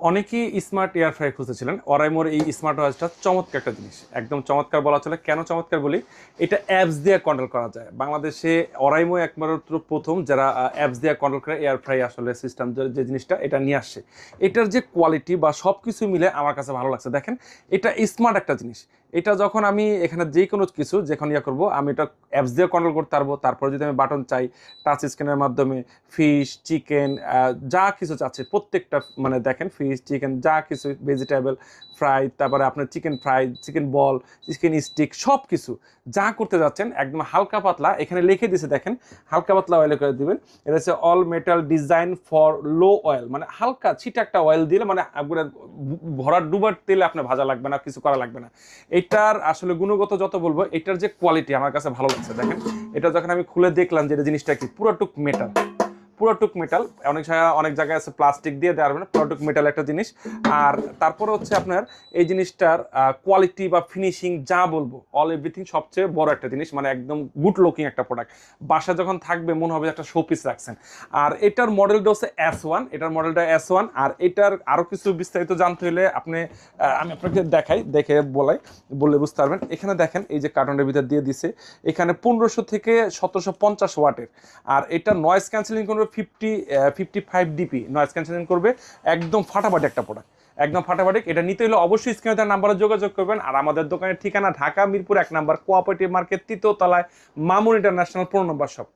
অনেকেই smart air fry খুঁজেছিলেন। অরাইমোর এই smart ওয়াচটা চমৎকার একটা জিনিস, একদম চমৎকার বলা চলে। কেন চমৎকার বলি, এটা অ্যাপস দিয়ে কন্ট্রোল করা যায়। বাংলাদেশে অরাইমো একমাত্র প্রথম যারা অ্যাপস দিয়ে কন্ট্রোল করে এয়ার ফ্রাই আসলে সিস্টেম যে জিনিসটা এটা নিয়ে আসছে। এটার যে কোয়ালিটি বা সব কিছু মিলে আমার কাছে ভালো লাগছে। দেখেন, এটা স্মার্ট একটা জিনিস। এটা যখন আমি এখানে যে কোনো কিছু যখন ইয়া করবো, আমি এটা অ্যাপস দিয়ে কন্ট্রোল করতে পারবো। তারপরে যদি আমি বাটন চাই, টাচ স্ক্রিনের মাধ্যমে ফিশ, চিকেন, যা কিছু চাচ্ছে প্রত্যেকটা, মানে দেখেন ফিশ, চিকেন, যা কিছু ভেজিটেবল ফ্রাই, তারপরে আপনার চিকেন ফ্রাই, চিকেন বল, চিকেন স্টিক, সব কিছু যা করতে যাচ্ছেন একদম হালকা পাতলা। এখানে লিখে দিছে দেখেন, হালকা পাতলা অয়েলে করে দিবেন। এটা হচ্ছে all metal design for low oil, মানে হালকা ছিটা একটা অয়েল দিলে মানে ভরা ডুবার তেলে আপনার ভাজা লাগবে না, কিছু করা লাগবে না। এটার আসলে গুণগত যত বলবো, এটার যে কোয়ালিটি আমার কাছে ভালো লাগছে। দেখেন, এটা যখন আমি খুলে দেখলাম যে এটা জিনিসটা কি, পুরোটুক মেটাল, পুরোটুক মেটাল। অনেক জায়গায় আছে প্লাস্টিক দিয়ে দেওয়া হবে না, পুরোটুক মেটাল একটা জিনিস। আর তারপরে হচ্ছে আপনার এই জিনিসটার কোয়ালিটি বা ফিনিশিং যা বলবো, অল এভরিথিং সবচেয়ে বড় একটা জিনিস, মানে একদম গুড লুকিং একটা প্রোডাক্ট। বাসা যখন থাকবে মনে হবে একটা শোপিস রাখছেন। আর এটার মডেলটা হচ্ছে S1, এটার মডেলটা S1। আর এটার আরও কিছু বিস্তারিত জানতে হলে আপনি আমি আপনাকে দেখাই, দেখে বললে বুঝতে পারবেন। এখানে দেখেন, এই যে কার্টনের ভিতর দিয়ে দিছে, এখানে 1500 থেকে 1750 ওয়াটের। আর এটা নয়েজ ক্যান্সেলিং করবে 55 dp নয়েজ ক্যান্সেলিং করবে। একদম ফাটাফাটি একটা প্রোডাক্ট, একদম ফাটাফাটি। এটা নিতে হলে অবশ্যই স্ক্রিনে দেওয়া নাম্বারে যোগাযোগ করবেন। আর আমাদের দোকানের ঠিকানা ঢাকা মিরপুর 1 নম্বর কোঅপারেটিভ মার্কেট, 3য় তলায়, মামুন ইন্টারন্যাশনাল 15 নম্বর শপ।